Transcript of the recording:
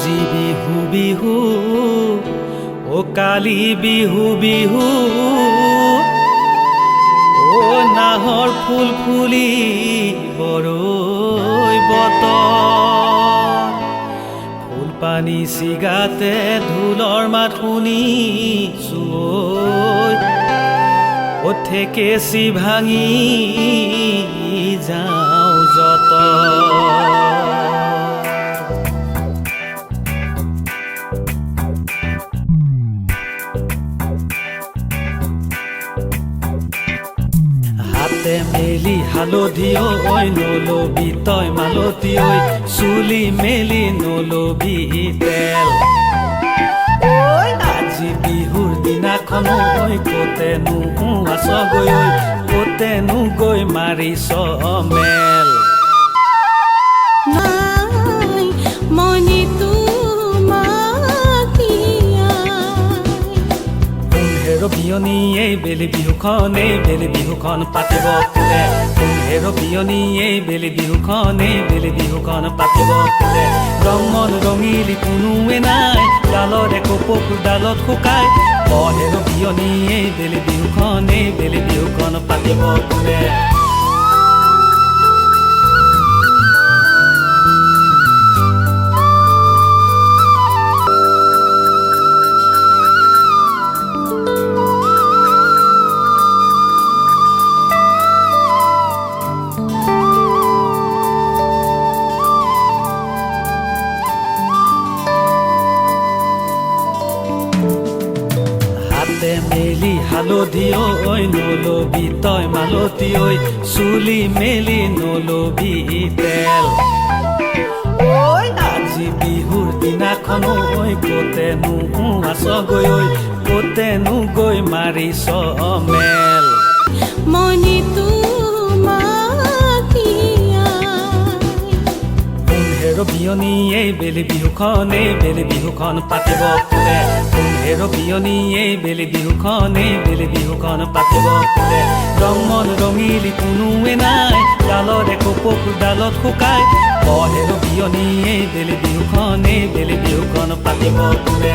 আজি বিহু বিহু ও কালি বিহু বিহু ও নাহৰ ফুল ফুলি বৰৈ বতৰ ফুল পানী চিগাতে ঢোলৰ মাত শুনিছো ও থেকেচি ভাঙি যাওঁ যত হাতে মেলি হালধি ঐ নলবি তই মালতী ঐ চুলি মেলি নলবি তেল আজি বিহুৰ দিনাখন ঐ কতেনো আছগৈ ঐ কতেনো গৈ মাৰিছ মেল বিয়নী এই বেলি বিহুখন পাতিব কোনে হেৰ বিয়নী এই বেলি বিহুখন পাতিব কোনে ৰঙন ৰঙিলি কোনোৱে নাই ডালৰে কপৌফুল ডালত শুকাই হেৰ বিয়নী এই বেলি বিহুখন পাতিব কোনে হাতে মেলি হালধি ঐ নলবি তই মালতী ঐ চুলি মেলি নলবি তেল আজি বিহুৰ দিনাখন ঐ কতেনো আছগৈ ঐ কতেনো গৈ মাৰিছ মেল বিয়নী এই বেলি বিহুখন পাতিব কোনে হেৰ বিয়নী এই বেলি বিহুখন পাতিব কোনে ৰঙন ৰঙিলি কোনোৱে নাই ডালৰে কপৌফুল ডালত শুকাই হেৰ বিয়নী এই বেলি বিহুখন পাতিব কোনে